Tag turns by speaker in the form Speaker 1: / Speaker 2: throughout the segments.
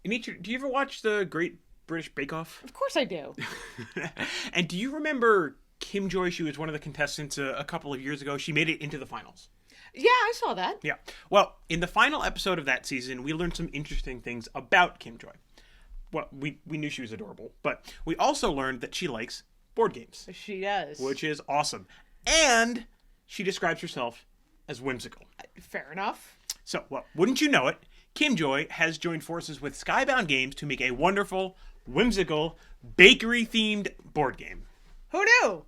Speaker 1: Anitra, do you ever watch the Great British Bake Off?
Speaker 2: Of course I do.
Speaker 1: And do you remember Kim Joy? She was one of the contestants a couple of years ago. She made it into the finals.
Speaker 2: Yeah, I saw that.
Speaker 1: Yeah. Well, in the final episode of that season, we learned some interesting things about Kim Joy. Well, we knew she was adorable, but we also learned that she likes board games.
Speaker 2: She does.
Speaker 1: Which is awesome. And she describes herself as whimsical.
Speaker 2: Fair enough.
Speaker 1: So, well, wouldn't you know it, Kim Joy has joined forces with Skybound Games to make a wonderful, whimsical, bakery-themed board game.
Speaker 2: Who knew?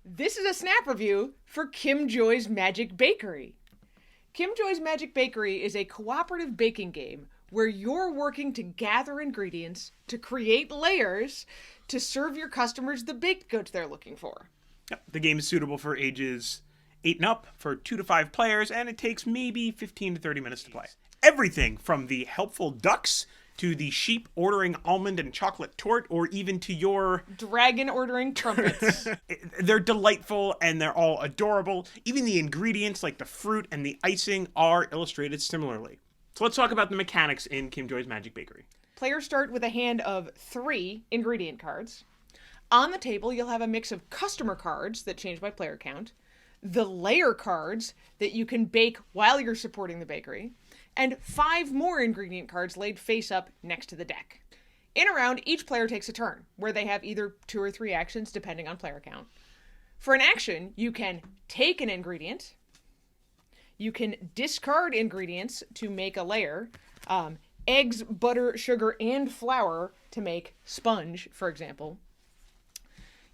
Speaker 2: This is a snap review for Kim Joy's Magic Bakery. Kim Joy's Magic Bakery is a cooperative baking game where you're working to gather ingredients to create layers to serve your customers the baked goods they're looking for.
Speaker 1: Yep, the game is suitable for ages 8 and up for 2 to 5 players, and it takes maybe 15 to 30 minutes to play. Everything from the helpful ducks to the sheep ordering almond and chocolate torte, or even to your
Speaker 2: dragon ordering trumpets.
Speaker 1: They're delightful and they're all adorable. Even the ingredients like the fruit and the icing are illustrated similarly. So let's talk about the mechanics in Kim Joy's Magic Bakery.
Speaker 2: Players start with a hand of 3 ingredient cards. On the table, you'll have a mix of customer cards that change by player count, the layer cards that you can bake while you're supporting the bakery, and 5 more ingredient cards laid face up next to the deck. In a round, each player takes a turn, where they have either 2 or 3 actions depending on player count. For an action, you can take an ingredient, you can discard ingredients to make a layer, eggs, butter, sugar, and flour to make sponge, for example.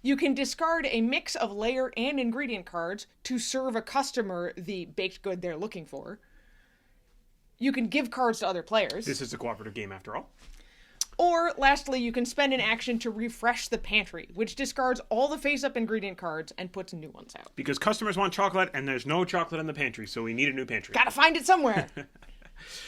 Speaker 2: You can discard a mix of layer and ingredient cards to serve a customer the baked good they're looking for. You can give cards to other players.
Speaker 1: This is a cooperative game after all.
Speaker 2: Or, lastly, you can spend an action to refresh the pantry, which discards all the face-up ingredient cards and puts new ones out.
Speaker 1: Because customers want chocolate, and there's no chocolate in the pantry, so we need a new pantry.
Speaker 2: Gotta find it somewhere!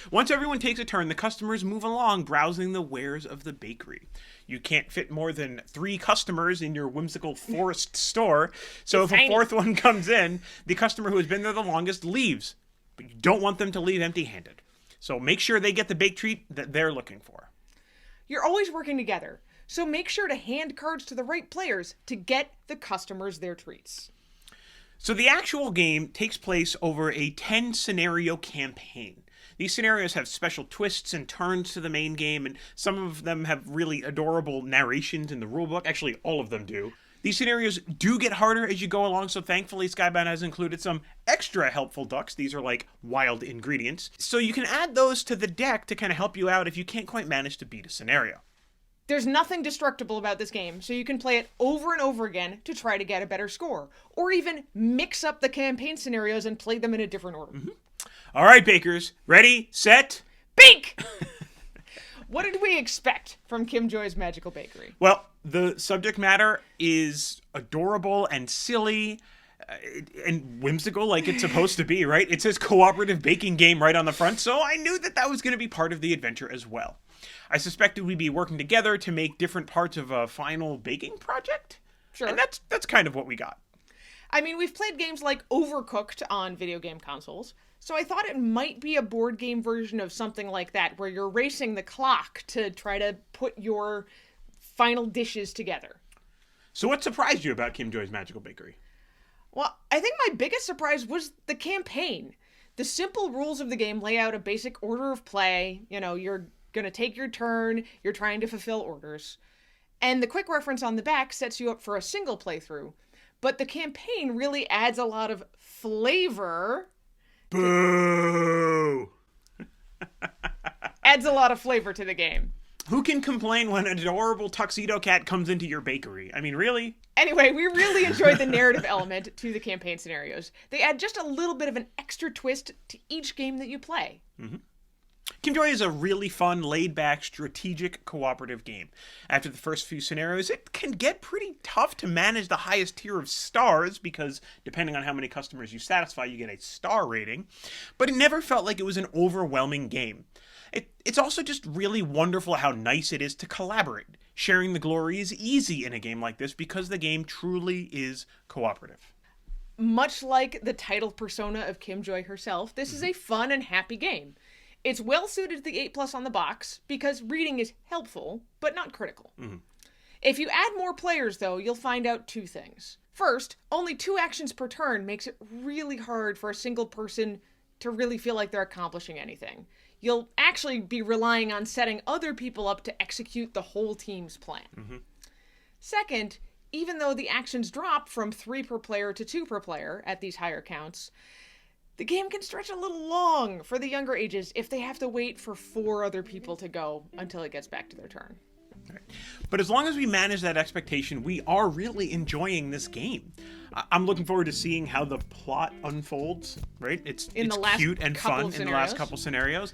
Speaker 1: Once everyone takes a turn, the customers move along, browsing the wares of the bakery. You can't fit more than 3 customers in your whimsical forest store, so if a 4th one comes in, the customer who has been there the longest leaves. But you don't want them to leave empty-handed. So make sure they get the baked treat that they're looking for.
Speaker 2: You're always working together, so make sure to hand cards to the right players to get the customers their treats.
Speaker 1: So the actual game takes place over a 10-scenario campaign. These scenarios have special twists and turns to the main game, and some of them have really adorable narrations in the rulebook. Actually, all of them do. These scenarios do get harder as you go along, so thankfully Skybound has included some extra helpful ducks. These are like wild ingredients. So you can add those to the deck to kind of help you out if you can't quite manage to beat a scenario.
Speaker 2: There's nothing destructible about this game, so you can play it over and over again to try to get a better score. Or even mix up the campaign scenarios and play them in a different order.
Speaker 1: Mm-hmm. All right, bakers. Ready, set,
Speaker 2: bake! What did we expect from Kim Joy's Magical Bakery?
Speaker 1: Well, the subject matter is adorable and silly and whimsical like it's supposed to be, right? It says cooperative baking game right on the front, so I knew that that was going to be part of the adventure as well. I suspected we'd be working together to make different parts of a final baking project.
Speaker 2: Sure.
Speaker 1: And that's kind of what we got.
Speaker 2: I mean, we've played games like Overcooked on video game consoles, so I thought it might be a board game version of something like that, where you're racing the clock to try to put your final dishes together.
Speaker 1: So what surprised you about Kim Joy's Magical Bakery?
Speaker 2: Well, I think my biggest surprise was the campaign. The simple rules of the game lay out a basic order of play. You know, you're going to take your turn, you're trying to fulfill orders. And the quick reference on the back sets you up for a single playthrough. But the campaign really adds a lot of flavor.
Speaker 1: Boo!
Speaker 2: Adds a lot of flavor to the game.
Speaker 1: Who can complain when an adorable tuxedo cat comes into your bakery? I mean, really?
Speaker 2: Anyway, we really enjoyed the narrative element to the campaign scenarios. They add just a little bit of an extra twist to each game that you play.
Speaker 1: Mm-hmm. Kim Joy is a really fun, laid-back, strategic, cooperative game. After the first few scenarios, it can get pretty tough to manage the highest tier of stars because, depending on how many customers you satisfy, you get a star rating. But it never felt like it was an overwhelming game. It's also just really wonderful how nice it is to collaborate. Sharing the glory is easy in a game like this because the game truly is cooperative.
Speaker 2: Much like the title persona of Kim Joy herself, this is a fun and happy game. It's well suited to the 8+ on the box because reading is helpful, but not critical. If you add more players, though, you'll find out 2 things. First, only 2 actions per turn makes it really hard for a single person to really feel like they're accomplishing anything. You'll actually be relying on setting other people up to execute the whole team's plan. Second, even though the actions drop from 3 per player to 2 per player at these higher counts, the game can stretch a little long for the younger ages if they have to wait for 4 other people to go until it gets back to their turn.
Speaker 1: Right. But as long as we manage that expectation, we are really enjoying this game. I'm looking forward to seeing how the plot unfolds, right? It's cute and fun in the last couple scenarios.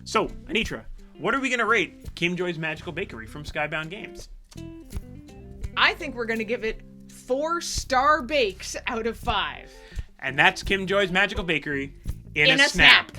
Speaker 1: So, Anitra, what are we going to rate Kim Joy's Magical Bakery from Skybound Games?
Speaker 2: I think we're going to give it 4 star bakes out of 5.
Speaker 1: And that's Kim Joy's Magical Bakery in a snap.